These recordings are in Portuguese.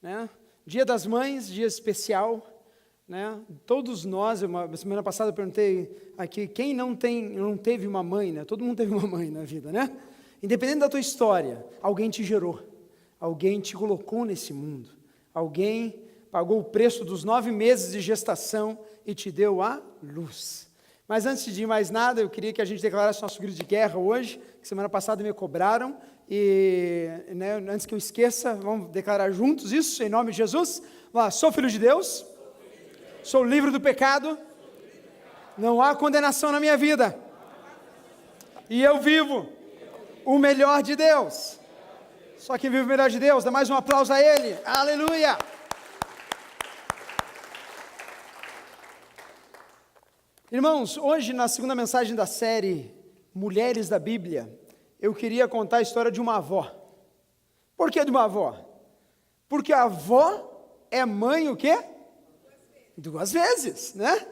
né? Dia das Mães, dia especial, né? Todos nós, semana passada eu perguntei aqui, quem não teve uma mãe, né? Todo mundo teve uma mãe na vida, né? Independente da tua história, alguém te gerou, alguém te colocou nesse mundo, alguém pagou o preço dos 9 meses de gestação e te deu a luz. Mas antes de mais nada, eu queria que a gente declarasse nosso grito de guerra hoje, que semana passada me cobraram, e né, antes que eu esqueça, vamos declarar juntos isso, em nome de Jesus. Vamos lá, sou filho de Deus, sou livre do pecado, não há condenação na minha vida, e eu vivo o melhor de Deus. Só quem vive o melhor de Deus, dá mais um aplauso a Ele, aleluia! Irmãos, hoje na segunda mensagem da série Mulheres da Bíblia, eu queria contar a história de uma avó. Por que de uma avó? Porque a avó é mãe o quê? 2 vezes, né?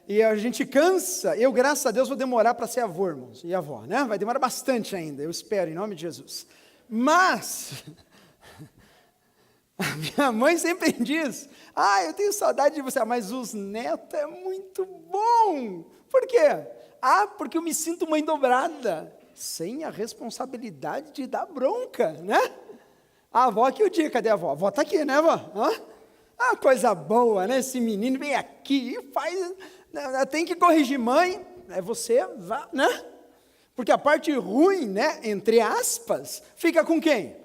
E a gente cansa, eu graças a Deus vou demorar para ser avô, irmãos, e avó, né? Vai demorar bastante ainda, eu espero, em nome de Jesus. Mas, a minha mãe sempre diz, eu tenho saudade de você, mas os netos é muito bom. Por quê? Porque eu me sinto mãe dobrada, sem a responsabilidade de dar bronca, né? A avó que eu digo, cadê a avó? A avó está aqui, né, avó? Coisa boa, né? Esse menino vem aqui e faz, tem que corrigir mãe, você vá, né? Porque a parte ruim, né, entre aspas, fica com quem?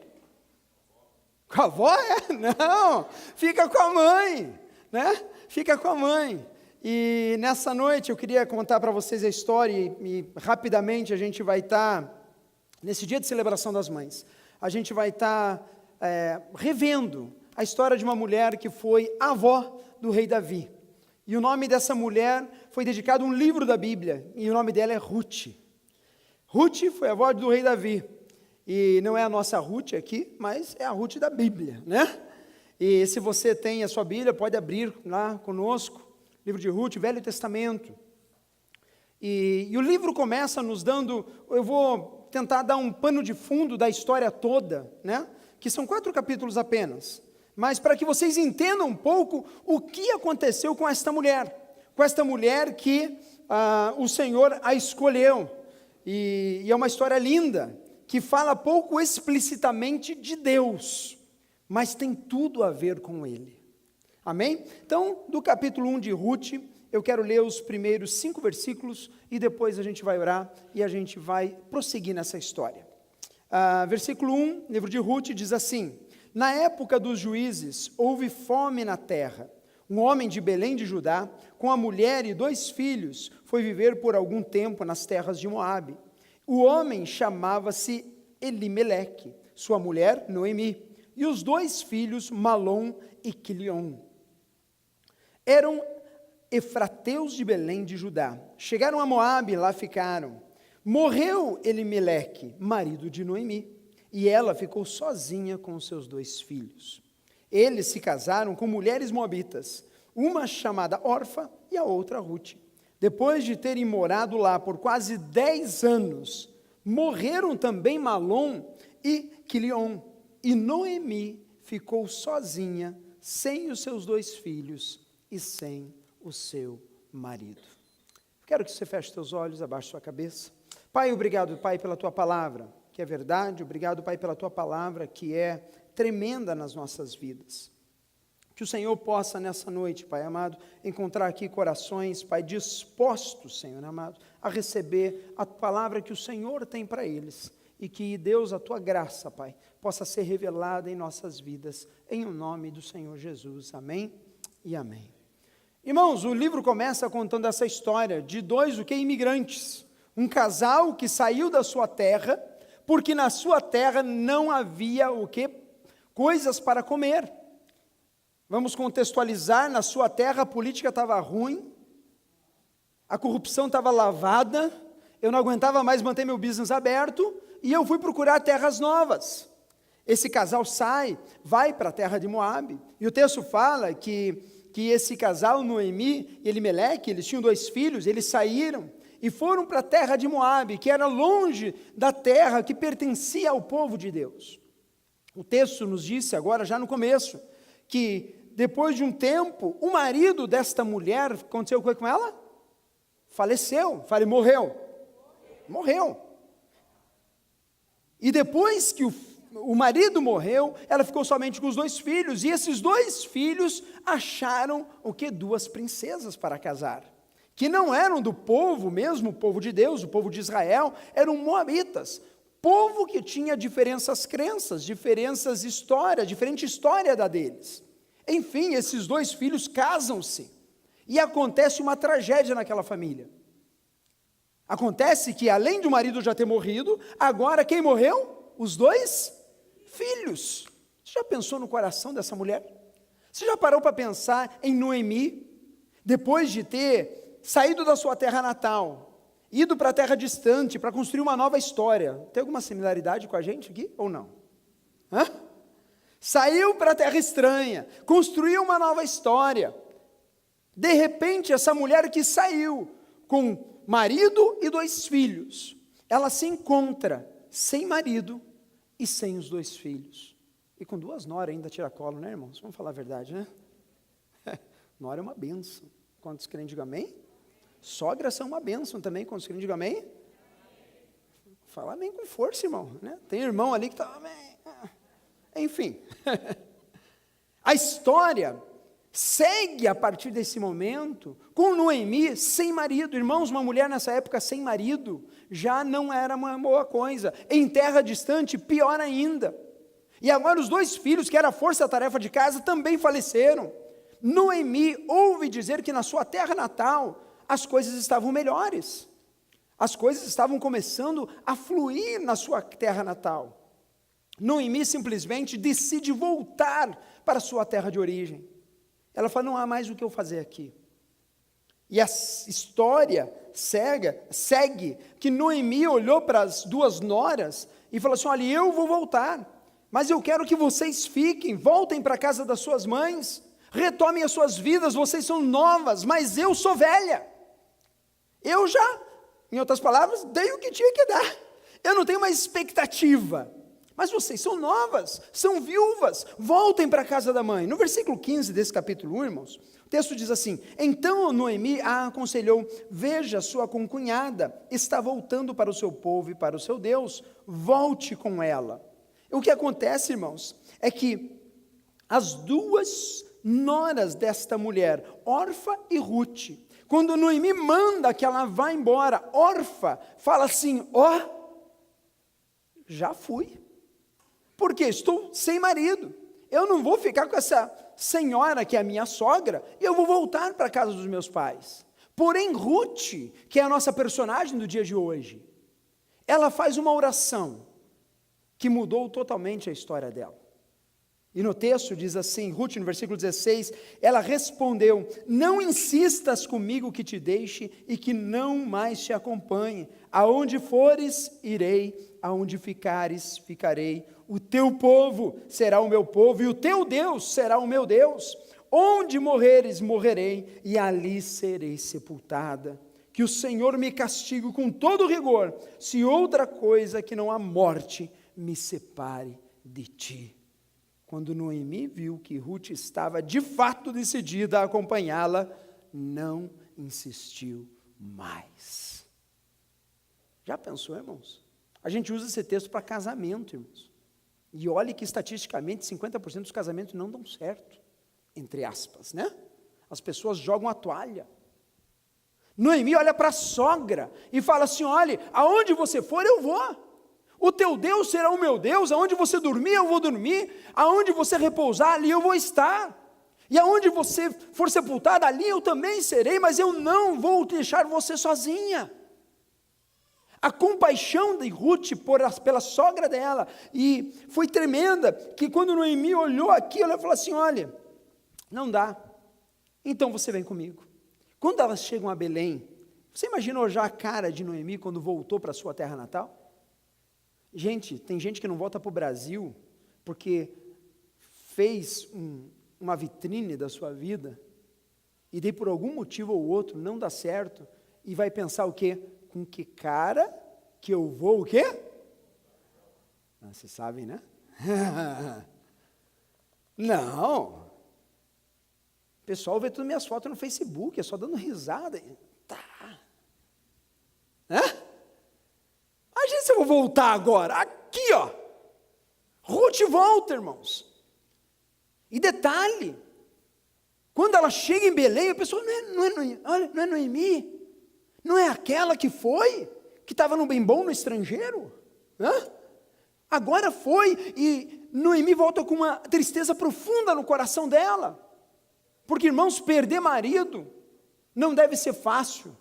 Com a avó? Não, fica com a mãe, né? Fica com a mãe. E nessa noite eu queria contar para vocês a história e rapidamente a gente vai estar, nesse dia de celebração das mães, a gente vai estar revendo a história de uma mulher que foi avó do rei Davi. E o nome dessa mulher foi dedicado a um livro da Bíblia, e o nome dela é Ruth. Ruth foi a avó do rei Davi. E não é a nossa Ruth aqui, mas é a Ruth da Bíblia, né? E se você tem a sua Bíblia, pode abrir lá conosco, livro de Ruth, Velho Testamento. E o livro começa nos dando, eu vou tentar dar um pano de fundo da história toda, né? Que são 4 capítulos apenas, mas para que vocês entendam um pouco o que aconteceu com esta mulher que o Senhor a escolheu. E é uma história linda, que fala pouco explicitamente de Deus, mas tem tudo a ver com Ele. Amém? Então, do capítulo 1 de Ruth, eu quero ler os primeiros 5 versículos, e depois a gente vai orar, e a gente vai prosseguir nessa história. Versículo 1, livro de Ruth, diz assim: Na época dos juízes, houve fome na terra. Um homem de Belém de Judá, com a mulher e 2 filhos, foi viver por algum tempo nas terras de Moabe. O homem chamava-se Elimeleque, sua mulher Noemi, e os 2 filhos Malom e Quilion. Eram efrateus de Belém de Judá. Chegaram a Moabe e lá ficaram. Morreu Elimeleque, marido de Noemi, e ela ficou sozinha com seus 2 filhos. Eles se casaram com mulheres moabitas, uma chamada Orfa e a outra Ruth. Depois de terem morado lá por quase 10 anos, morreram também Malom e Quilion, e Noemi ficou sozinha, sem os seus 2 filhos e sem o seu marido. Quero que você feche seus olhos, abaixe sua cabeça. Pai, obrigado, Pai, pela Tua palavra, que é verdade. Obrigado, Pai, pela Tua palavra, que é tremenda nas nossas vidas. Que o Senhor possa, nessa noite, Pai amado, encontrar aqui corações, Pai, dispostos, Senhor amado, a receber a palavra que o Senhor tem para eles. E que, Deus, a Tua graça, Pai, possa ser revelada em nossas vidas, em o nome do Senhor Jesus. Amém e amém. Irmãos, o livro começa contando essa história de 2 imigrantes. Um casal que saiu da sua terra, porque na sua terra não havia coisas para comer. Vamos contextualizar, na sua terra a política estava ruim, a corrupção estava lavada, eu não aguentava mais manter meu business aberto, e eu fui procurar terras novas. Esse casal vai para a terra de Moabe, e o texto fala que esse casal, Noemi e Elimeleque, eles tinham 2 filhos, eles saíram, e foram para a terra de Moabe, que era longe da terra que pertencia ao povo de Deus. O texto nos disse agora, já no começo, que depois de um tempo, o marido desta mulher, aconteceu o que com ela? Faleceu, morreu. E depois que o marido morreu, ela ficou somente com os 2 filhos, e esses 2 filhos acharam o que? 2 princesas para casar, que não eram do povo mesmo, o povo de Deus, o povo de Israel, eram moabitas, povo que tinha diferentes crenças, diferente história da deles. Enfim, esses 2 filhos casam-se, e acontece uma tragédia naquela família. Acontece que, além de o marido já ter morrido, agora quem morreu? Os 2 filhos. Você já pensou no coração dessa mulher? Você já parou para pensar em Noemi, depois de ter saído da sua terra natal, ido para a terra distante, para construir uma nova história? Tem alguma similaridade com a gente aqui, ou não? Saiu para a terra estranha, construiu uma nova história. De repente, essa mulher que saiu com marido e 2 filhos, ela se encontra sem marido e sem os 2 filhos. E com 2 noras ainda tira colo, né, irmãos? Vamos falar a verdade, né? Nora é uma bênção. Quantos creem, digam amém? Sogras são uma bênção também. Quantos creem, digam amém? Fala amém com força, irmão. Né? Tem irmão ali que está amém. Enfim. A história segue a partir desse momento com Noemi sem marido. Irmãos, uma mulher nessa época sem marido já não era uma boa coisa. Em terra distante, pior ainda. E agora os 2 filhos, que era a força-tarefa de casa, também faleceram. Noemi ouve dizer que na sua terra natal as coisas estavam melhores. As coisas estavam começando a fluir na sua terra natal. Noemi simplesmente decide voltar para a sua terra de origem. Ela fala, não há mais o que eu fazer aqui. E a história segue que Noemi olhou para as 2 noras e falou assim, olha, eu vou voltar, mas eu quero que vocês fiquem, voltem para a casa das suas mães, retomem as suas vidas, vocês são novas, mas eu sou velha. Eu já, em outras palavras, dei o que tinha que dar. Eu não tenho mais expectativa. Mas vocês são novas, são viúvas, voltem para a casa da mãe. No versículo 15 desse capítulo 1, irmãos, o texto diz assim, então Noemi a aconselhou, veja, sua concunhada está voltando para o seu povo e para o seu Deus, volte com ela. O que acontece, irmãos, é que as 2 noras desta mulher, Orfa e Ruth, quando Noemi manda que ela vá embora, Orfa fala assim, já fui. Porque estou sem marido, eu não vou ficar com essa senhora que é a minha sogra, e eu vou voltar para a casa dos meus pais. Porém, Ruth, que é a nossa personagem do dia de hoje, ela faz uma oração que mudou totalmente a história dela. E no texto diz assim, Ruth, no versículo 16, ela respondeu, não insistas comigo que te deixe e que não mais te acompanhe. Aonde fores, irei, aonde ficares, ficarei. O teu povo será o meu povo e o teu Deus será o meu Deus. Onde morreres, morrerei e ali serei sepultada. Que o Senhor me castigue com todo rigor, se outra coisa que não a morte me separe de ti. Quando Noemi viu que Ruth estava de fato decidida a acompanhá-la, não insistiu mais. Já pensou, irmãos? A gente usa esse texto para casamento, irmãos. E olhe que estatisticamente 50% dos casamentos não dão certo, entre aspas, né? As pessoas jogam a toalha. Noemi olha para a sogra e fala assim, olha, aonde você for eu vou. O teu Deus será o meu Deus, aonde você dormir eu vou dormir, aonde você repousar ali eu vou estar. E aonde você for sepultada ali eu também serei, mas eu não vou deixar você sozinha. A compaixão de Ruth pela sogra dela, e foi tremenda, que quando Noemi olhou aquilo, ela falou assim, olha, não dá, então você vem comigo. Quando elas chegam a Belém, você imaginou já a cara de Noemi quando voltou para a sua terra natal? Gente, tem gente que não volta para o Brasil, porque fez uma vitrine da sua vida, e daí por algum motivo ou outro não dá certo, e vai pensar o quê? Com que cara que eu vou o quê? Vocês sabem, né? Não. O pessoal vê todas as minhas fotos no Facebook, é só dando risada. Tá. Imagina se eu vou voltar agora. Aqui, ó. Ruth volta, irmãos. E detalhe, quando ela chega em Belém, a pessoa não é Noemi? Não é aquela que foi? Que estava no bem bom no estrangeiro? Agora foi, e Noemi volta com uma tristeza profunda no coração dela. Porque, irmãos, perder marido não deve ser fácil,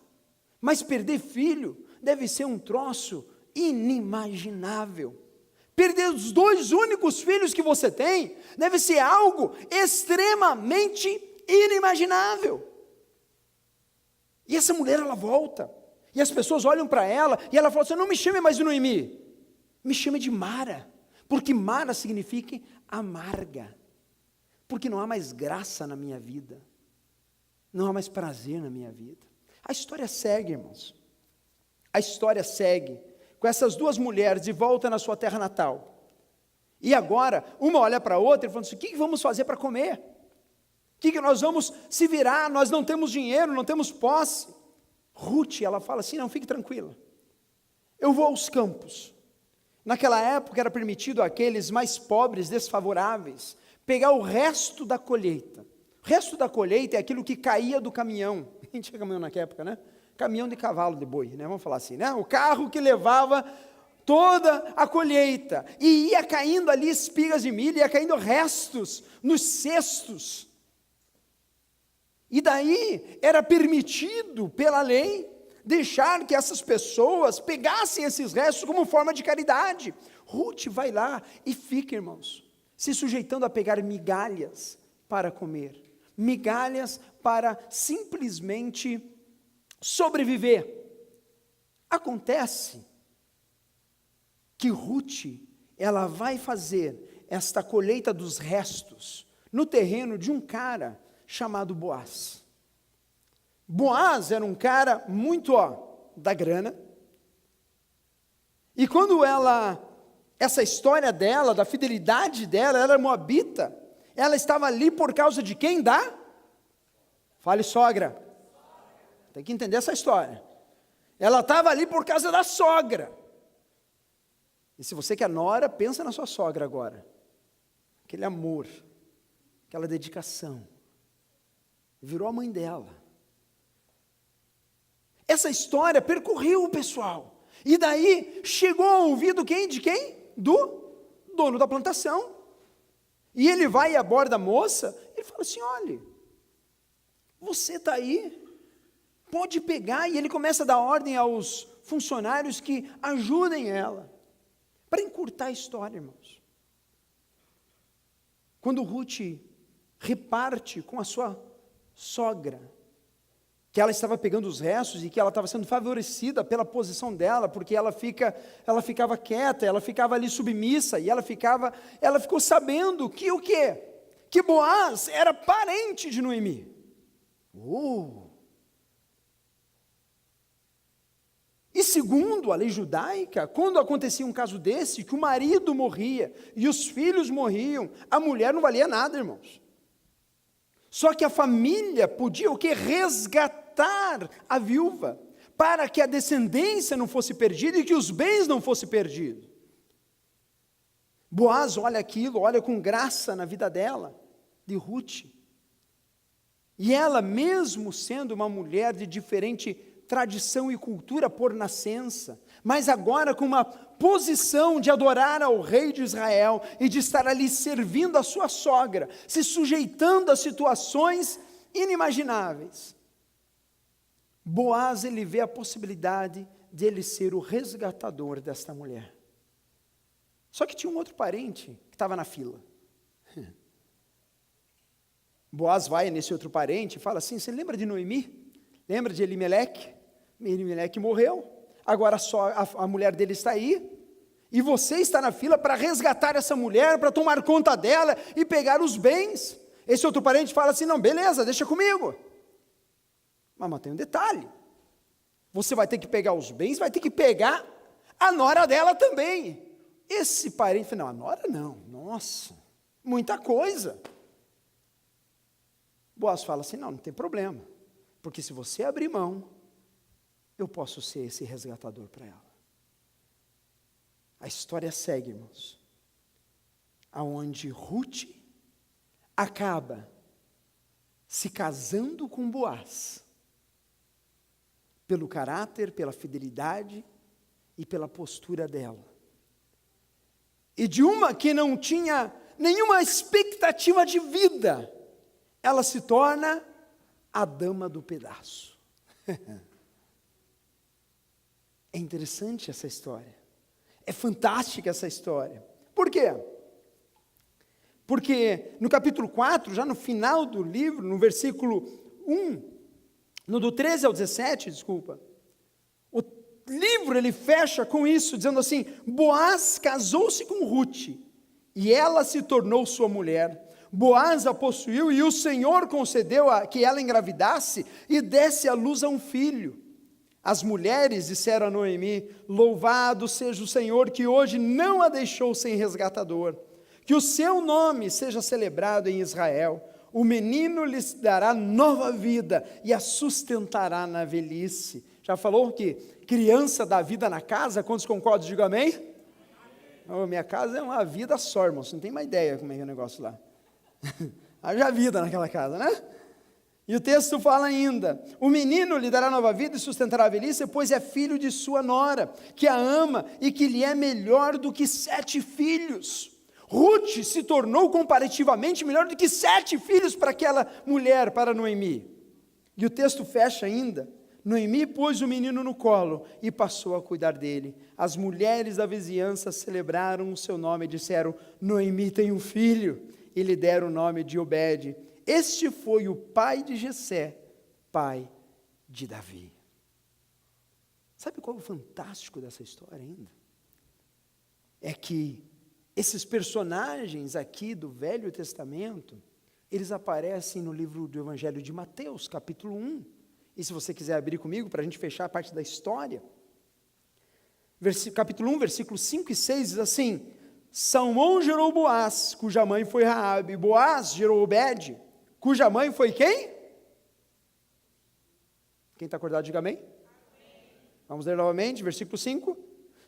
mas perder filho deve ser um troço inimaginável. Perder os 2 únicos filhos que você tem deve ser algo extremamente inimaginável. E essa mulher, ela volta, e as pessoas olham para ela, e ela fala assim: não me chame mais de Noemi, me chame de Mara, porque Mara significa amarga, porque não há mais graça na minha vida, não há mais prazer na minha vida. A história segue, irmãos, a história segue, com essas 2 mulheres de volta na sua terra natal, e agora, uma olha para a outra e fala assim: o que vamos fazer para comer? O que nós vamos se virar? Nós não temos dinheiro, não temos posse. Ruth, ela fala assim: não, fique tranquila, eu vou aos campos. Naquela época era permitido àqueles mais pobres, desfavoráveis, pegar o resto da colheita. O resto da colheita é aquilo que caía do caminhão. A gente tinha caminhão naquela época, né? Caminhão de cavalo de boi, né? Vamos falar assim, né? O carro que levava toda a colheita. E ia caindo ali espigas de milho, ia caindo restos nos cestos. E daí era permitido pela lei deixar que essas pessoas pegassem esses restos como forma de caridade. Ruth vai lá e fica, irmãos, se sujeitando a pegar migalhas para comer, migalhas para simplesmente sobreviver. Acontece que Ruth, ela vai fazer esta colheita dos restos no terreno de um cara chamado Boaz. Boaz era um cara muito, da grana. E quando essa história dela, da fidelidade dela, ela era moabita, ela estava ali por causa de quem? Fale sogra. Tem que entender essa história. Ela estava ali por causa da sogra. E se você quer nora, pensa na sua sogra agora. Aquele amor, aquela dedicação. Virou a mãe dela. Essa história percorreu o pessoal. E daí chegou ao ouvido quem? De quem? Do dono da plantação. E ele vai e aborda a moça, ele fala assim: olha, você está aí, pode pegar. E ele começa a dar ordem aos funcionários que ajudem ela. Para encurtar a história, irmãos. Quando Ruth reparte com a sua sogra, que ela estava pegando os restos e que ela estava sendo favorecida pela posição dela, porque ela ficava quieta, ela ficava ali submissa, e ela ficou sabendo que o quê? Que Boaz era parente de Noemi. E segundo a lei judaica, quando acontecia um caso desse, que o marido morria e os filhos morriam, a mulher não valia nada, irmãos. Só que a família podia o quê? Resgatar a viúva, para que a descendência não fosse perdida e que os bens não fossem perdidos. Boaz olha aquilo, olha com graça na vida dela, de Ruth. E ela, mesmo sendo uma mulher de diferente tradição e cultura por nascença, mas agora com uma posição de adorar ao rei de Israel e de estar ali servindo a sua sogra, se sujeitando a situações inimagináveis. Boaz, ele vê a possibilidade de ele ser o resgatador desta mulher. Só que tinha um outro parente que estava na fila. Boaz vai nesse outro parente e fala assim: você lembra de Noemi? Lembra de Elimeleque? Elimeleque morreu, agora só a mulher dele está aí, e você está na fila para resgatar essa mulher, para tomar conta dela e pegar os bens. Esse outro parente fala assim: não, beleza, deixa comigo. Mas tem um detalhe, você vai ter que pegar os bens, vai ter que pegar a nora dela também. esse parente, não, a nora não, nossa, muita coisa. Boaz fala assim, não tem problema, porque se você abrir mão, eu posso ser esse resgatador para ela. A história segue, irmãos, aonde Ruth acaba se casando com Boaz, pelo caráter, pela fidelidade e pela postura dela. E de uma que não tinha nenhuma expectativa de vida, ela se torna a dama do pedaço. É interessante essa história. É fantástica essa história. Por quê? Porque no capítulo 4, já no final do livro, no versículo 1, no do 13 ao 17, desculpa, o livro ele fecha com isso, dizendo assim, Boaz casou-se com Ruth, e ela se tornou sua mulher. Boaz a possuiu, e o Senhor concedeu que ela engravidasse, e desse à luz a um filho. As mulheres disseram a Noemi, louvado seja o Senhor, que hoje não a deixou sem resgatador. Que o seu nome seja celebrado em Israel. O menino lhes dará nova vida e a sustentará na velhice. Já falou que criança dá vida na casa? Quantos concordam? Diga amém. Oh, minha casa é uma vida só, irmão. Você não tem uma ideia como é que é o negócio lá. Haja vida naquela casa, né? E o texto fala ainda, o menino lhe dará nova vida e sustentará a velhice, pois é filho de sua nora, que a ama e que lhe é melhor do que 7 filhos. Ruth se tornou comparativamente melhor do que 7 filhos para aquela mulher, para Noemi. E o texto fecha ainda, Noemi pôs o menino no colo e passou a cuidar dele. As mulheres da vizinhança celebraram o seu nome e disseram, Noemi tem um filho, e lhe deram o nome de Obed. Este foi o pai de Jessé, pai de Davi. Sabe qual é o fantástico dessa história ainda? É que esses personagens aqui do Velho Testamento, eles aparecem no livro do Evangelho de Mateus, capítulo 1. E se você quiser abrir comigo, para a gente fechar a parte da história. Capítulo 1, versículos 5 e 6, diz assim, Salmão gerou Boaz, cuja mãe foi Raabe. Boaz gerou Obed, cuja mãe foi quem? Quem está acordado, diga amém. Vamos ler novamente, versículo 5.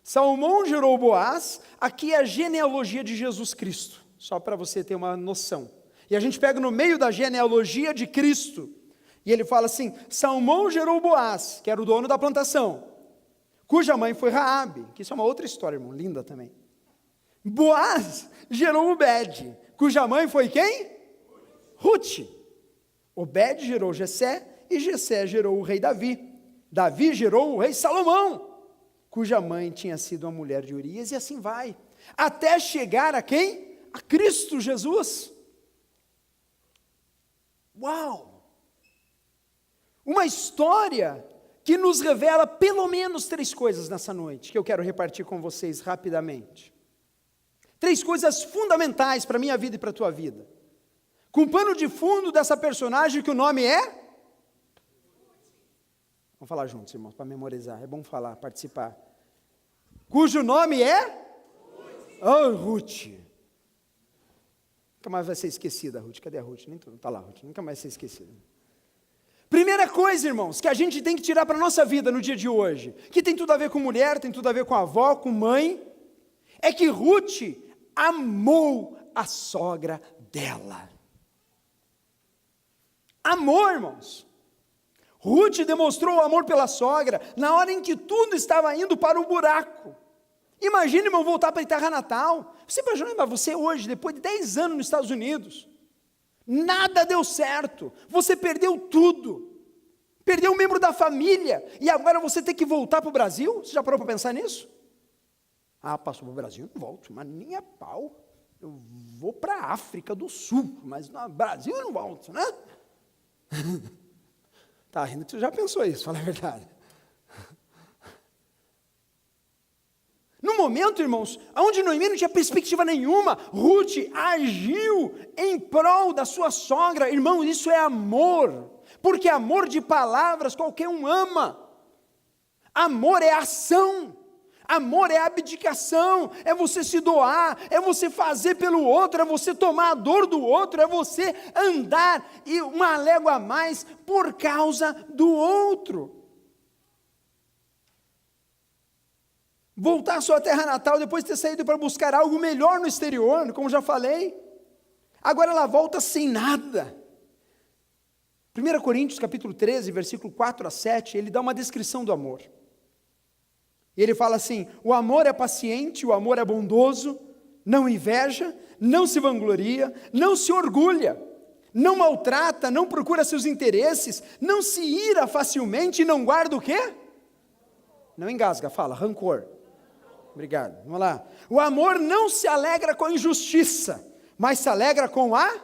Salmão gerou Boaz, aqui é a genealogia de Jesus Cristo, só para você ter uma noção. E a gente pega no meio da genealogia de Cristo, e ele fala assim, Salmão gerou Boaz, que era o dono da plantação, cuja mãe foi Raabe, que isso é uma outra história, irmão, linda também. Boaz gerou Obed, cuja mãe foi quem? Ruth. Obed gerou Jessé, e Jessé gerou o rei Davi. Davi gerou o rei Salomão, cuja mãe tinha sido a mulher de Urias, e assim vai, até chegar a quem? A Cristo Jesus. Uau! Uma história que nos revela pelo menos 3 coisas nessa noite, que eu quero repartir com vocês rapidamente. 3 coisas fundamentais para a minha vida e para a tua vida. Com pano de fundo dessa personagem que o nome é? Vamos falar juntos, irmãos, para memorizar. É bom falar, participar. Cujo nome é? Ruth. Oh, Ruth. Nunca mais vai ser esquecida, Ruth. Cadê a Ruth? Nem está lá, Ruth. Nunca mais vai ser esquecida. Primeira coisa, irmãos, que a gente tem que tirar para a nossa vida no dia de hoje, que tem tudo a ver com mulher, tem tudo a ver com avó, com mãe, é que Ruth amou a sogra dela. Amor, irmãos. Ruth demonstrou o amor pela sogra na hora em que tudo estava indo para o buraco. Imagine, irmão, voltar para a terra natal. Você imagina você hoje, depois de 10 anos nos Estados Unidos, nada deu certo, você perdeu tudo, perdeu um membro da família, e agora você tem que voltar para o Brasil? Você já parou para pensar nisso? Ah, passou para o Brasil, não volto, mas nem a pau, eu vou para a África do Sul, mas no Brasil eu não volto, né? Tá rindo que você já pensou isso, fala a verdade. No momento, irmãos, onde Noemi não tinha perspectiva nenhuma, Ruth agiu em prol da sua sogra. Irmão, isso é amor, porque amor de palavras qualquer um ama. Amor é ação. Amor é abdicação, é você se doar, é você fazer pelo outro, é você tomar a dor do outro, é você andar e uma légua a mais por causa do outro. Voltar à sua terra natal depois de ter saído para buscar algo melhor no exterior, como já falei. Agora ela volta sem nada. 1 Coríntios capítulo 13, versículo 4 a 7, ele dá uma descrição do amor. Ele fala assim: o amor é paciente, o amor é bondoso, não inveja, não se vangloria, não se orgulha, não maltrata, não procura seus interesses, não se ira facilmente e não guarda o quê? Não engasga, fala, rancor. Obrigado, vamos lá. O amor não se alegra com a injustiça, mas se alegra com a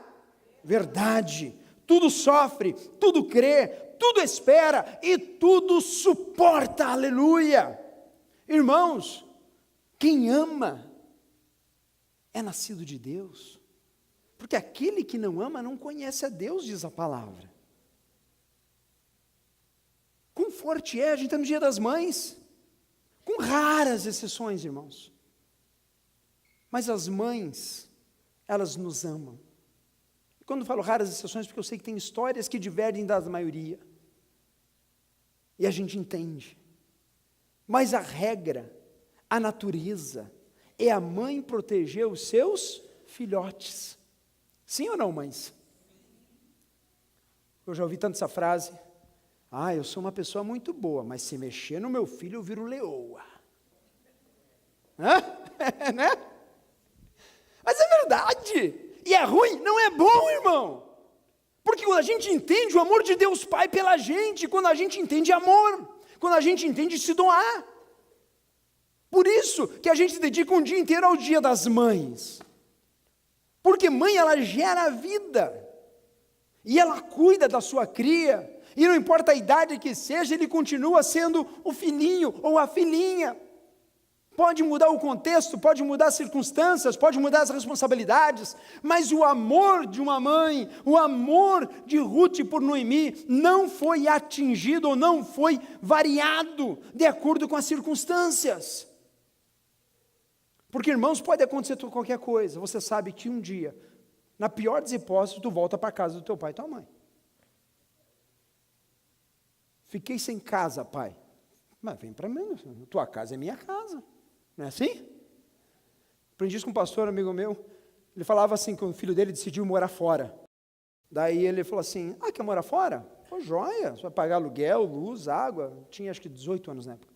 verdade. Tudo sofre, tudo crê, tudo espera e tudo suporta, aleluia. Irmãos, quem ama é nascido de Deus, porque aquele que não ama não conhece a Deus, diz a palavra. Quão forte é, a gente está no Dia das Mães, com raras exceções, irmãos, mas as mães, elas nos amam. Quando eu falo raras exceções, porque eu sei que tem histórias que divergem da maioria, e a gente entende, mas a regra, a natureza, é a mãe proteger os seus filhotes. Sim ou não, mães? Eu já ouvi tanto essa frase: eu sou uma pessoa muito boa, mas se mexer no meu filho eu viro leoa. Né? Mas é verdade. E é ruim? Não é bom, irmão. Porque quando a gente entende o amor de Deus Pai pela gente, quando a gente entende amor, quando a gente entende se doar. Por isso que a gente dedica um dia inteiro ao Dia das Mães. Porque mãe, ela gera vida. E ela cuida da sua cria. E não importa a idade que seja, ele continua sendo o filhinho ou a filhinha. Pode mudar o contexto, pode mudar as circunstâncias, pode mudar as responsabilidades, mas o amor de uma mãe, o amor de Ruth por Noemi, não foi atingido ou não foi variado de acordo com as circunstâncias. Porque, irmãos, pode acontecer qualquer coisa. Você sabe que um dia, na pior das hipóteses, tu volta para a casa do teu pai e tua mãe. Fiquei sem casa, pai. Mas vem para mim, tua casa é minha casa. Não é assim? Aprendi isso com um pastor, amigo meu. Ele falava assim, que o filho dele decidiu morar fora. Daí ele falou assim: quer morar fora? Pô, joia, você vai pagar aluguel, luz, água. Tinha acho que 18 anos na época.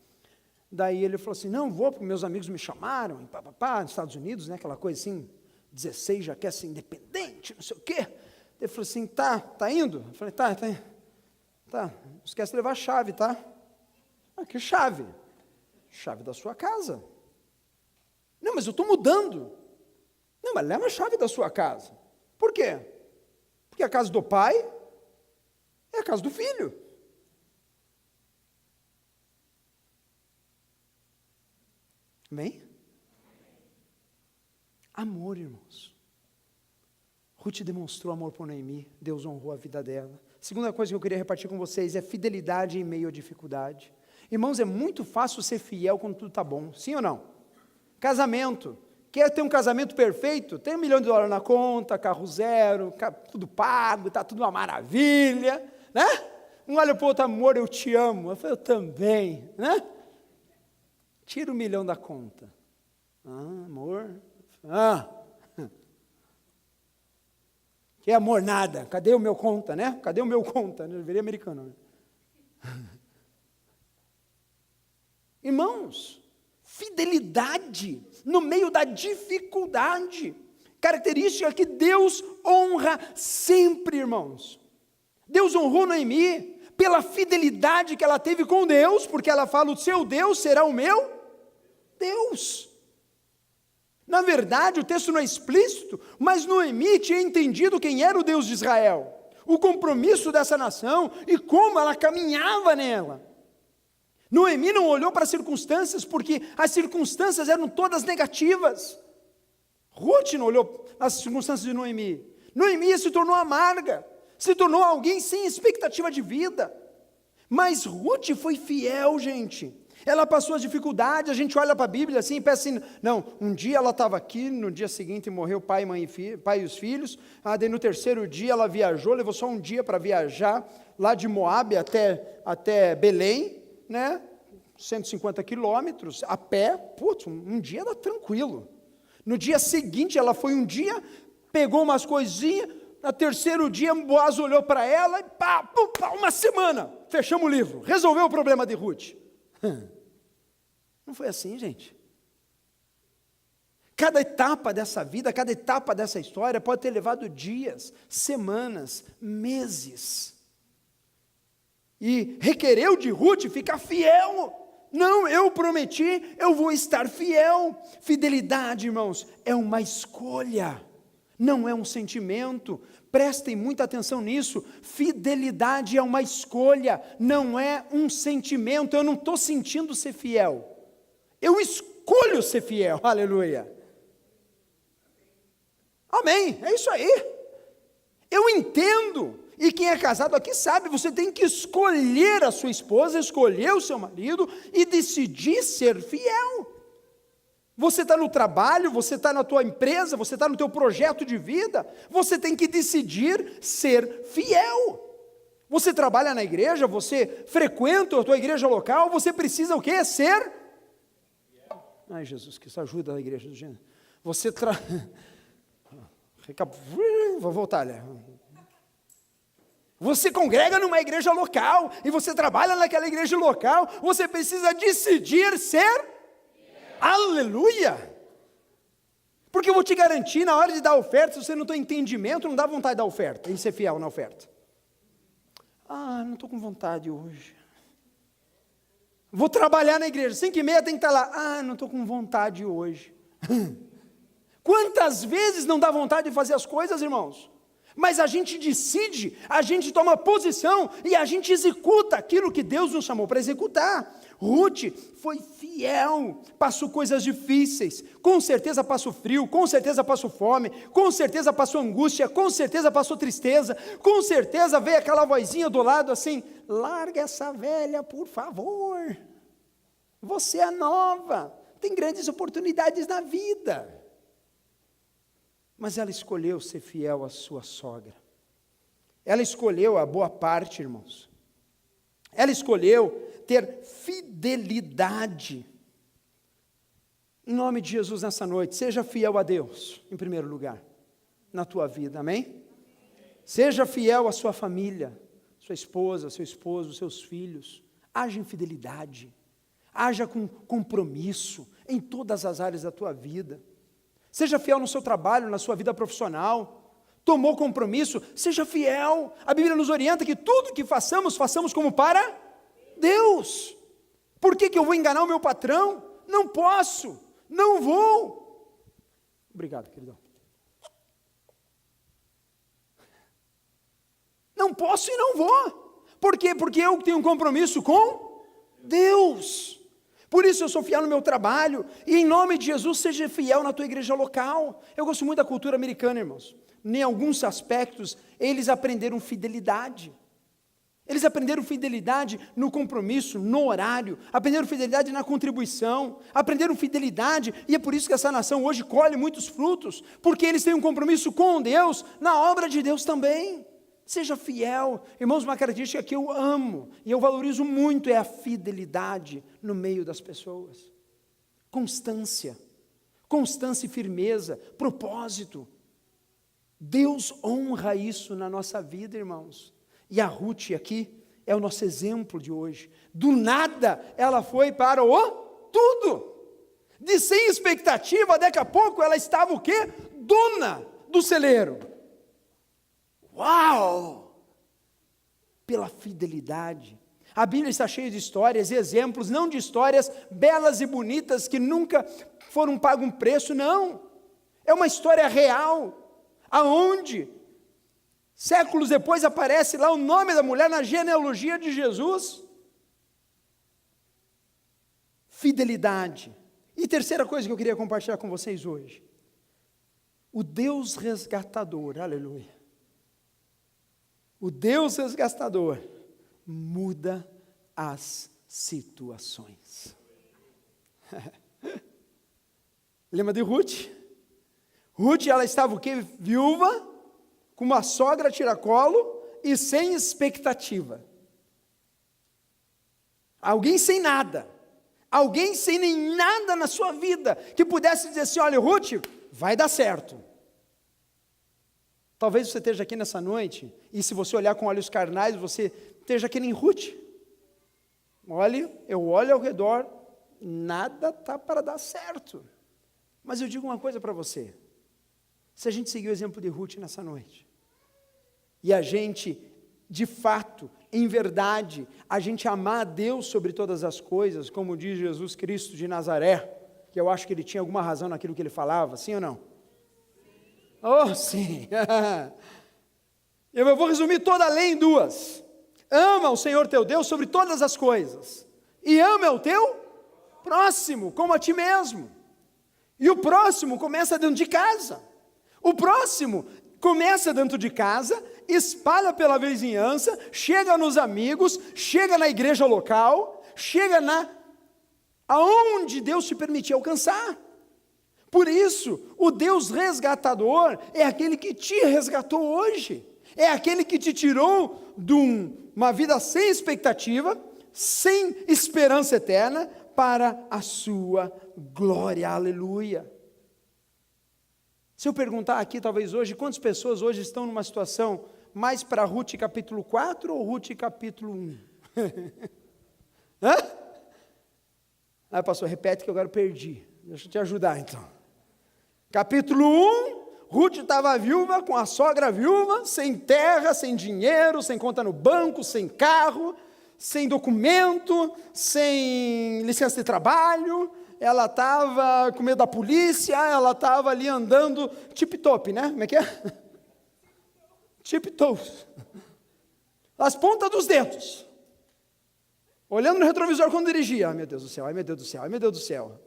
Daí ele falou assim: não, vou, porque meus amigos me chamaram, nos Estados Unidos, né, aquela coisa assim, 16 já quer ser independente, não sei o quê. Ele falou assim: tá indo? Eu falei: tá, não esquece de levar a chave, tá? Que chave? Chave da sua casa. Não, mas eu estou mudando. Não, mas leva a chave da sua casa. Por quê? Porque a casa do pai é a casa do filho. Amém? Amor, irmãos. Ruth demonstrou amor por Noemi, Deus honrou a vida dela. Segunda coisa que eu queria repartir com vocês é fidelidade em meio à dificuldade. Irmãos, é muito fácil ser fiel quando tudo está bom, sim ou não? Casamento, quer ter um casamento perfeito? Tem $1 milhão na conta, carro zero, tudo pago, está tudo uma maravilha, né? Um olha para o outro: amor, eu te amo. Eu falo: eu também, né? Tira $1 milhão da conta. Amor, que amor nada, cadê o meu conta, né? Cadê o meu conta? Eu virei americano, né? Irmãos, fidelidade no meio da dificuldade, característica que Deus honra sempre, irmãos. Deus honrou Noemi pela fidelidade que ela teve com Deus, porque ela fala: o seu Deus será o meu Deus. Na verdade, o texto não é explícito, mas Noemi tinha entendido quem era o Deus de Israel, o compromisso dessa nação e como ela caminhava nela. Noemi não olhou para as circunstâncias, porque as circunstâncias eram todas negativas. Ruth não olhou para as circunstâncias de Noemi. Noemi se tornou amarga, se tornou alguém sem expectativa de vida. Mas Ruth foi fiel, gente. Ela passou as dificuldades, a gente olha para a Bíblia assim e pensa assim, não, um dia ela estava aqui, no dia seguinte morreu pai, mãe e pai e os filhos, daí no terceiro dia ela viajou, levou só um dia para viajar, lá de Moabe até Belém, né, 150 quilômetros, a pé, putz, um dia era tranquilo. No dia seguinte ela foi um dia, pegou umas coisinhas, no terceiro dia Boaz olhou para ela e pá, uma semana, fechamos o livro, resolveu o problema de Ruth. Não foi assim, gente. Cada etapa dessa vida, cada etapa dessa história pode ter levado dias, semanas, meses. E requereu de Ruth ficar fiel. Não, eu prometi, eu vou estar fiel. Fidelidade, irmãos, é uma escolha, não é um sentimento. Prestem muita atenção nisso. Fidelidade é uma escolha, não é um sentimento. Eu não estou sentindo ser fiel, eu escolho ser fiel. Aleluia. Amém, é isso aí. Eu entendo. E quem é casado aqui sabe, você tem que escolher a sua esposa, escolher o seu marido e decidir ser fiel. Você está no trabalho, você está na tua empresa, você está no teu projeto de vida, você tem que decidir ser fiel. Você trabalha na igreja, você frequenta a tua igreja local, você precisa o quê? Ser? Ai, Jesus, que isso ajuda a igreja do gênero. Vou voltar, né? Você congrega numa igreja local, e você trabalha naquela igreja local, você precisa decidir ser? Aleluia! Porque eu vou te garantir, na hora de dar oferta, se você não tem entendimento, não dá vontade de dar oferta, em ser fiel na oferta. Não estou com vontade hoje. Vou trabalhar na igreja, 5h30 tem que estar lá. Não estou com vontade hoje. Quantas vezes não dá vontade de fazer as coisas, irmãos? Mas a gente decide, a gente toma posição e a gente executa aquilo que Deus nos chamou para executar. Ruth foi fiel, passou coisas difíceis, com certeza passou frio, com certeza passou fome, com certeza passou angústia, com certeza passou tristeza, com certeza veio aquela vozinha do lado assim, larga essa velha por favor, você é nova, tem grandes oportunidades na vida. Mas ela escolheu ser fiel à sua sogra. Ela escolheu a boa parte, irmãos. Ela escolheu ter fidelidade. Em nome de Jesus nessa noite, seja fiel a Deus, em primeiro lugar, na tua vida, amém? Seja fiel à sua família, sua esposa, seu esposo, seus filhos. Haja em fidelidade. Haja com compromisso em todas as áreas da tua vida. Seja fiel no seu trabalho, na sua vida profissional. Tomou compromisso, seja fiel. A Bíblia nos orienta que tudo que façamos, façamos como para Deus. Por que eu vou enganar o meu patrão? Não posso, não vou. Obrigado, queridão. Não posso e não vou. Por quê? Porque eu tenho um compromisso com Deus. Por isso eu sou fiel no meu trabalho, e em nome de Jesus seja fiel na tua igreja local. Eu gosto muito da cultura americana, irmãos. Em alguns aspectos, eles aprenderam fidelidade. Eles aprenderam fidelidade no compromisso, no horário, aprenderam fidelidade na contribuição, aprenderam fidelidade, e é por isso que essa nação hoje colhe muitos frutos, porque eles têm um compromisso com Deus, na obra de Deus também. Seja fiel. Irmãos, uma característica que eu amo e eu valorizo muito é a fidelidade no meio das pessoas. Constância e firmeza, propósito. Deus honra isso na nossa vida, irmãos. E a Ruth aqui é o nosso exemplo de hoje. Do nada ela foi para o tudo. De sem expectativa, daqui a pouco ela estava o quê? Dona do celeiro. Uau! Pela fidelidade. A Bíblia está cheia de histórias e exemplos, não de histórias belas e bonitas que nunca foram pago um preço, não. É uma história real, aonde séculos depois aparece lá o nome da mulher na genealogia de Jesus. Fidelidade. E terceira coisa que eu queria compartilhar com vocês hoje. O Deus resgatador, aleluia. O Deus resgatador muda as situações. Lembra de Ruth? Ruth, ela estava o quê? Viúva, com uma sogra tiracolo e sem expectativa. Alguém sem nada. Alguém sem nem nada na sua vida, que pudesse dizer assim, olha, Ruth, vai dar certo. Talvez você esteja aqui nessa noite, e se você olhar com olhos carnais, você esteja aqui nem Ruth. Olha, eu olho ao redor, nada está para dar certo. Mas eu digo uma coisa para você, se a gente seguir o exemplo de Ruth nessa noite, e a gente, de fato, em verdade, a gente amar a Deus sobre todas as coisas, como diz Jesus Cristo de Nazaré, que eu acho que ele tinha alguma razão naquilo que ele falava, sim ou não? Oh, sim! Eu vou resumir toda a lei em duas. Ama o Senhor teu Deus sobre todas as coisas, e ama o teu próximo, como a ti mesmo. E o próximo começa dentro de casa. O próximo começa dentro de casa, espalha pela vizinhança, chega nos amigos, chega na igreja local, chega aonde Deus te permitir alcançar. Por isso, o Deus resgatador é aquele que te resgatou hoje, é aquele que te tirou de uma vida sem expectativa, sem esperança eterna, para a sua glória, aleluia. Se eu perguntar aqui, talvez hoje, quantas pessoas hoje estão numa situação mais para Ruth capítulo 4 ou Ruth capítulo 1? Hã? Ah, pastor, repete que eu agora perdi. Deixa eu te ajudar então. Capítulo 1, Ruth estava viúva, com a sogra viúva, sem terra, sem dinheiro, sem conta no banco, sem carro, sem documento, sem licença de trabalho. Ela estava com medo da polícia, ela estava ali andando tip-top, né? Como é que é? Tip-top. As pontas dos dedos. Olhando no retrovisor quando dirigia. Ai, meu Deus do céu, ai, meu Deus do céu, ai, meu Deus do céu.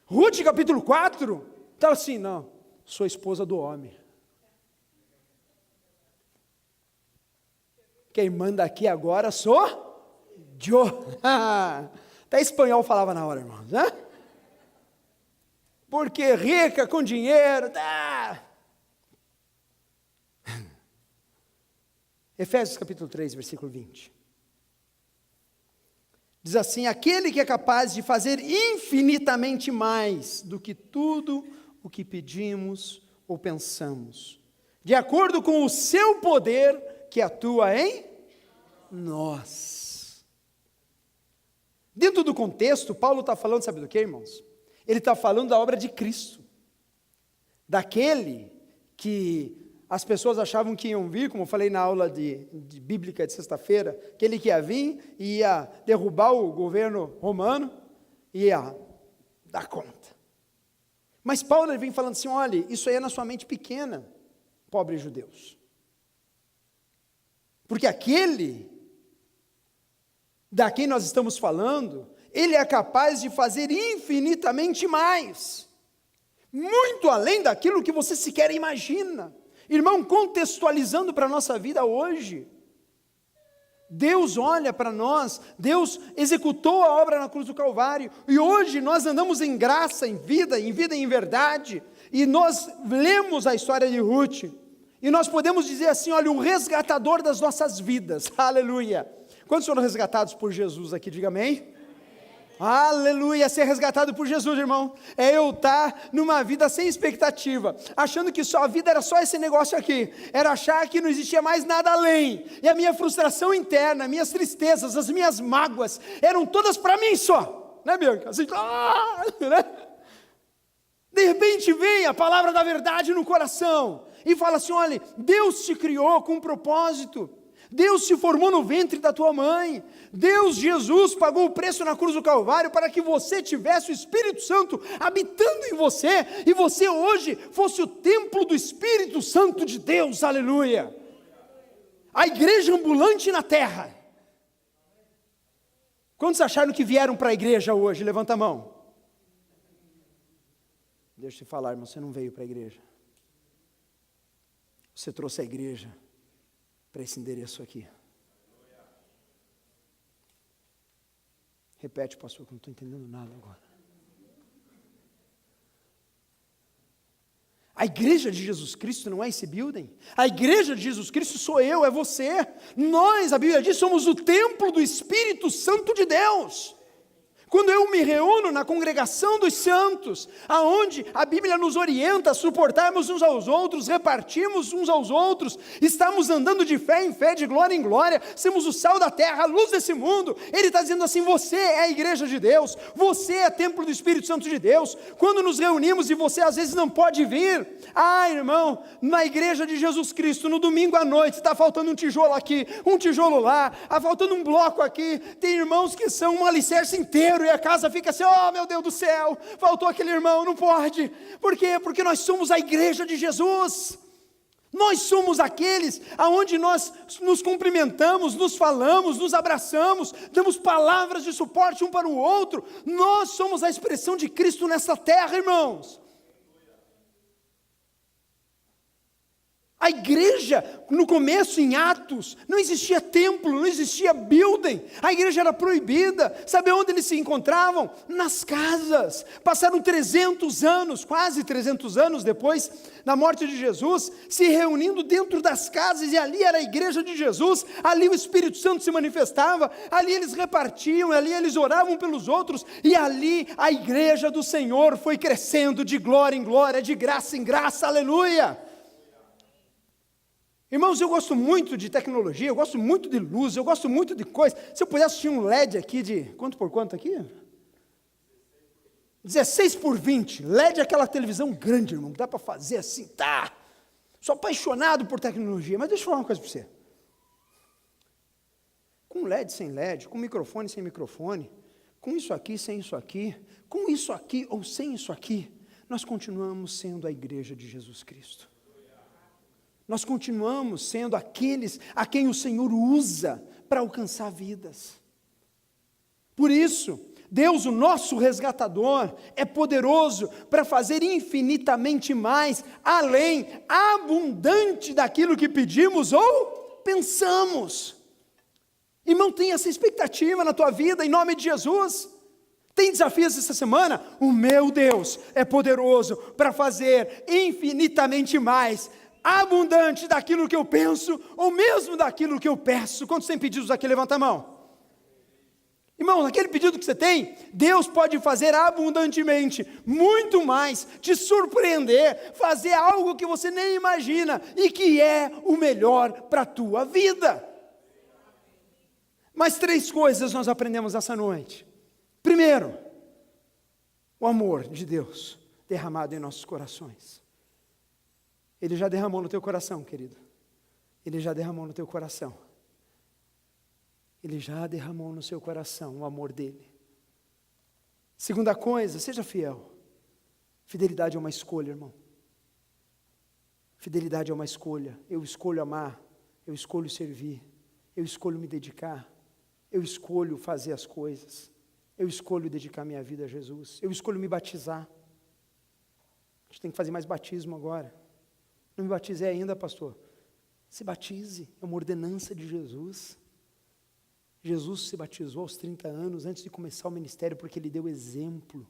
Ruth, capítulo 4, estava assim, não, sou esposa do homem. Quem manda aqui agora sou eu. Até espanhol falava na hora, irmãos, né? Porque rica, com dinheiro, tá. Efésios capítulo 3, versículo 20. Diz assim, aquele que é capaz de fazer infinitamente mais do que tudo o que pedimos ou pensamos, de acordo com o seu poder que atua em nós. Dentro do contexto, Paulo está falando, sabe do que, irmãos? Ele está falando da obra de Cristo, daquele que as pessoas achavam que iam vir, como eu falei na aula de bíblica de sexta-feira, aquele que ia vir e ia derrubar o governo romano, ia dar conta. Mas Paulo ele vem falando assim, olha, isso aí é na sua mente pequena, pobres judeus. Porque aquele da quem nós estamos falando, ele é capaz de fazer infinitamente mais, muito além daquilo que você sequer imagina. Irmão, contextualizando para a nossa vida hoje, Deus olha para nós, Deus executou a obra na cruz do Calvário, e hoje nós andamos em graça, em vida e em verdade, e nós lemos a história de Ruth, e nós podemos dizer assim, olha, o resgatador das nossas vidas, aleluia. Quantos foram resgatados por Jesus aqui, diga amém? Aleluia, ser resgatado por Jesus, irmão, é eu estar numa vida sem expectativa, achando que a vida era só esse negócio aqui, era achar que não existia mais nada além, e a minha frustração interna, minhas tristezas, as minhas mágoas, eram todas para mim só, né, Bianca? Assim, né? De repente vem a palavra da verdade no coração, e fala assim, olha, Deus te criou com um propósito, Deus se formou no ventre da tua mãe, Deus, Jesus, pagou o preço na cruz do Calvário para que você tivesse o Espírito Santo habitando em você, e você hoje fosse o templo do Espírito Santo de Deus, aleluia, a igreja ambulante na terra. Quantos acharam que vieram para a igreja hoje? Levanta a mão. Deixa eu te falar, irmão, você não veio para a igreja, você trouxe a igreja para esse endereço aqui. Repete, pastor, que eu não estou entendendo nada agora. A igreja de Jesus Cristo não é esse building. A igreja de Jesus Cristo sou eu, é você. Nós, a Bíblia diz, somos o templo do Espírito Santo de Deus. Quando eu me reúno na congregação dos santos, aonde a Bíblia nos orienta a suportarmos uns aos outros, repartirmos uns aos outros, estamos andando de fé em fé, de glória em glória, somos o sal da terra, a luz desse mundo. Ele está dizendo assim, você é a igreja de Deus, você é templo do Espírito Santo de Deus. Quando nos reunimos e você às vezes não pode vir, irmão, na igreja de Jesus Cristo, no domingo à noite, está faltando um tijolo aqui, um tijolo lá, está faltando um bloco aqui, tem irmãos que são um alicerce inteiro, e a casa fica assim, oh meu Deus do céu, faltou aquele irmão, não pode. Por quê? Porque nós somos a igreja de Jesus. Nós somos aqueles aonde nós nos cumprimentamos, nos falamos, nos abraçamos, damos palavras de suporte um para o outro. Nós somos a expressão de Cristo nessa terra, irmãos. A igreja, no começo, em Atos, não existia templo, não existia building, a igreja era proibida. Sabe onde eles se encontravam? Nas casas. Passaram 300 anos, quase 300 anos depois da morte de Jesus, se reunindo dentro das casas, e ali era a igreja de Jesus, ali o Espírito Santo se manifestava, ali eles repartiam, ali eles oravam pelos outros, e ali a igreja do Senhor foi crescendo de glória em glória, de graça em graça, aleluia. Irmãos, eu gosto muito de tecnologia, eu gosto muito de luz, eu gosto muito de coisa. Se eu pudesse assistir um LED aqui de, quanto por quanto aqui? 16 por 20, LED é aquela televisão grande, irmão, que dá para fazer assim, tá. Sou apaixonado por tecnologia, mas deixa eu falar uma coisa para você. Com LED, sem LED, com microfone, sem microfone, com isso aqui, sem isso aqui, com isso aqui ou sem isso aqui, nós continuamos sendo a igreja de Jesus Cristo. Nós continuamos sendo aqueles a quem o Senhor usa para alcançar vidas. Por isso, Deus, o nosso resgatador, é poderoso para fazer infinitamente mais, além, abundante daquilo que pedimos ou pensamos. Irmão, tem essa expectativa na tua vida, em nome de Jesus. Tem desafios essa semana? O meu Deus é poderoso para fazer infinitamente mais, abundante daquilo que eu penso, ou mesmo daquilo que eu peço. Quantos têm pedidos aqui? Levanta a mão. Irmão, naquele pedido que você tem, Deus pode fazer abundantemente, muito mais, te surpreender, fazer algo que você nem imagina, e que é o melhor para a tua vida. Mas 3 coisas nós aprendemos essa noite. Primeiro, o amor de Deus derramado em nossos corações. Ele já derramou no teu coração, querido. Ele já derramou no teu coração. Ele já derramou no seu coração o amor dele. Segunda coisa, seja fiel. Fidelidade é uma escolha, irmão. Fidelidade é uma escolha. Eu escolho amar, eu escolho servir, eu escolho me dedicar, eu escolho fazer as coisas, eu escolho dedicar minha vida a Jesus, eu escolho me batizar. A gente tem que fazer mais batismo agora. Não me batizei ainda, pastor. Se batize, é uma ordenança de Jesus. Jesus se batizou aos 30 anos, antes de começar o ministério, porque Ele deu exemplo.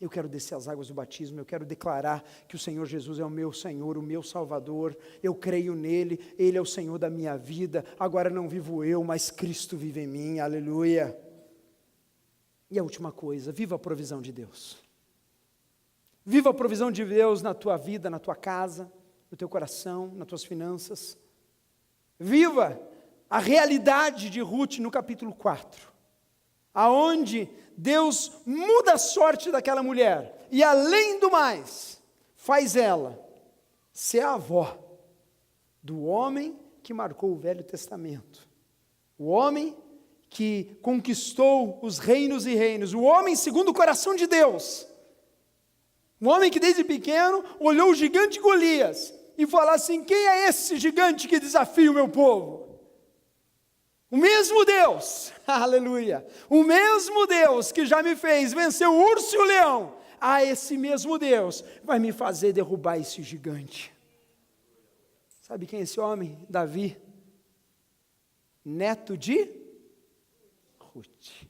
Eu quero descer as águas do batismo, eu quero declarar que o Senhor Jesus é o meu Senhor, o meu Salvador, eu creio nele, Ele é o Senhor da minha vida, agora não vivo eu, mas Cristo vive em mim, aleluia. E a última coisa, viva a provisão de Deus. Viva a provisão de Deus na tua vida, na tua casa, no teu coração, nas tuas finanças. Viva a realidade de Ruth no capítulo 4, aonde Deus muda a sorte daquela mulher, e além do mais, faz ela ser a avó do homem que marcou o Velho Testamento, o homem que conquistou os reinos e reinos, o homem segundo o coração de Deus, um homem que desde pequeno olhou o gigante Golias e falou assim: quem é esse gigante que desafia o meu povo? O mesmo Deus, aleluia, o mesmo Deus que já me fez vencer o urso e o leão, esse mesmo Deus vai me fazer derrubar esse gigante. Sabe quem é esse homem? Davi, neto de Ruth.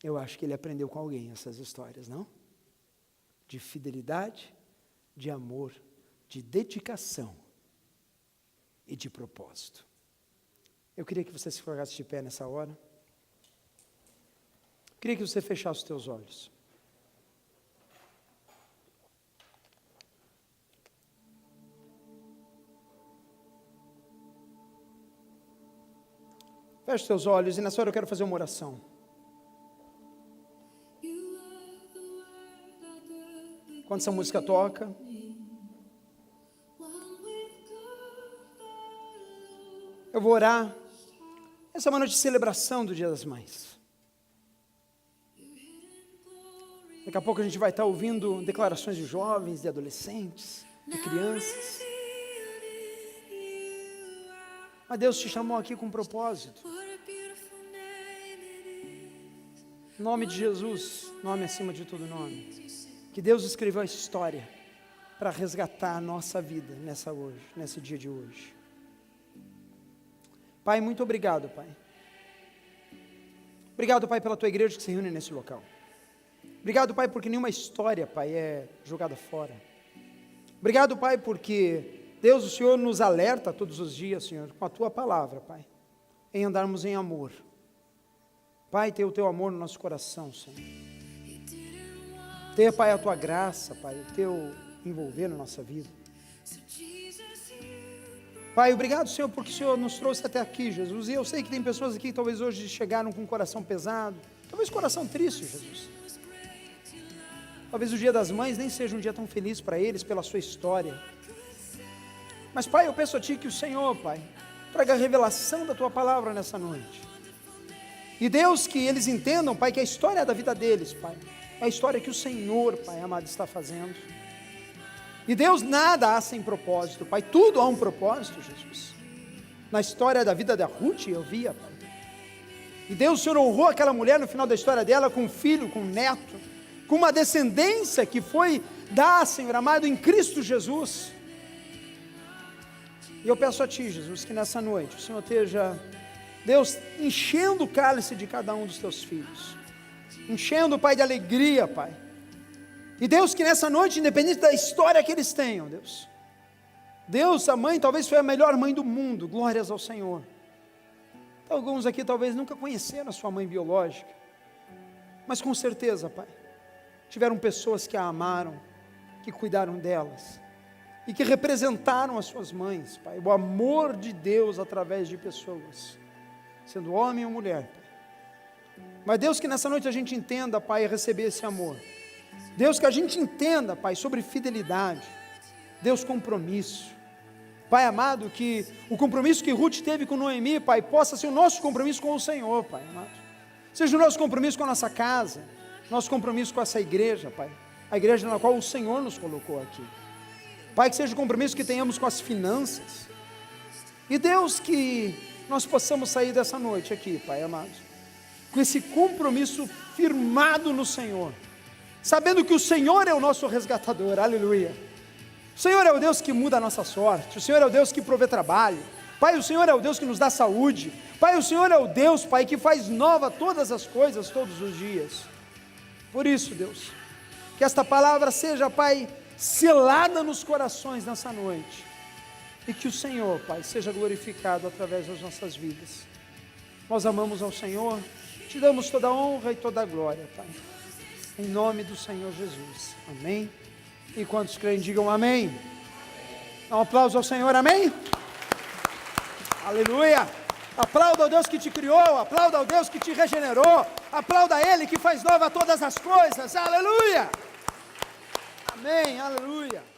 Eu acho que ele aprendeu com alguém essas histórias, não? De fidelidade, de amor, de dedicação e de propósito. Eu queria que você se colocasse de pé nessa hora. Queria que você fechasse os teus olhos. Feche os teus olhos e nessa hora eu quero fazer uma oração. Quando essa música toca, eu vou orar. Essa é uma noite de celebração do Dia das Mães. Daqui a pouco a gente vai estar ouvindo declarações de jovens, de adolescentes, de crianças. Mas Deus te chamou aqui com um propósito. Em nome de Jesus, nome acima de todo nome. Que Deus escreveu a história para resgatar a nossa vida nesse dia de hoje. Pai, muito obrigado, Pai. Obrigado, Pai, pela tua igreja que se reúne nesse local. Obrigado, Pai, porque nenhuma história, Pai, é jogada fora. Obrigado, Pai, porque Deus, o Senhor nos alerta todos os dias, Senhor, com a tua palavra, Pai, em andarmos em amor. Pai, tenha o teu amor no nosso coração, Senhor. Tenha, Pai, a tua graça, Pai, o teu envolver na nossa vida. Pai, obrigado, Senhor, porque o Senhor nos trouxe até aqui, Jesus. E eu sei que tem pessoas aqui que talvez hoje chegaram com o coração pesado, talvez coração triste, Jesus. Talvez o Dia das Mães nem seja um dia tão feliz para eles, pela sua história. Mas, Pai, eu peço a Ti que o Senhor, Pai, traga a revelação da Tua palavra nessa noite. E Deus, que eles entendam, Pai, que a história da vida deles, Pai, é a história que o Senhor, Pai amado, está fazendo. E Deus, nada há sem propósito, Pai, tudo há um propósito, Jesus. Na história da vida da Ruth, eu via, Pai. E Deus, o Senhor honrou aquela mulher no final da história dela, com um filho, com um neto, com uma descendência que foi dada, Senhor amado, em Cristo Jesus. E eu peço a Ti, Jesus, que nessa noite o Senhor esteja, Deus, enchendo o cálice de cada um dos Teus filhos, enchendo, Pai, de alegria, Pai. E Deus, que nessa noite, independente da história que eles tenham, Deus, a mãe talvez foi a melhor mãe do mundo, glórias ao Senhor. Alguns aqui talvez nunca conheceram a sua mãe biológica, mas com certeza, Pai, tiveram pessoas que a amaram, que cuidaram delas, e que representaram as suas mães, Pai, o amor de Deus através de pessoas, sendo homem ou mulher, Pai. Mas Deus, que nessa noite a gente entenda, Pai, receber esse amor. Deus, que a gente entenda, Pai, sobre fidelidade, Deus, compromisso. Pai amado, que o compromisso que Ruth teve com Noemi, Pai, possa ser o nosso compromisso com o Senhor, Pai amado. Seja o nosso compromisso com a nossa casa, nosso compromisso com essa igreja, Pai, a igreja na qual o Senhor nos colocou aqui. Pai, que seja o compromisso que tenhamos com as finanças. E Deus, que nós possamos sair dessa noite aqui, Pai amado, com esse compromisso firmado no Senhor, sabendo que o Senhor é o nosso resgatador, aleluia. O Senhor é o Deus que muda a nossa sorte, o Senhor é o Deus que provê trabalho, Pai, o Senhor é o Deus que nos dá saúde, Pai, o Senhor é o Deus, Pai, que faz nova todas as coisas, todos os dias. Por isso, Deus, que esta palavra seja, Pai, selada nos corações nessa noite, e que o Senhor, Pai, seja glorificado através das nossas vidas. Nós amamos ao Senhor, te damos toda a honra e toda a glória, Pai, em nome do Senhor Jesus, amém? E quantos creem, digam amém. Dá um aplauso ao Senhor, amém? Aleluia! Aplauda ao Deus que te criou, aplauda ao Deus que te regenerou, aplauda a Ele que faz nova todas as coisas, aleluia! Amém, aleluia!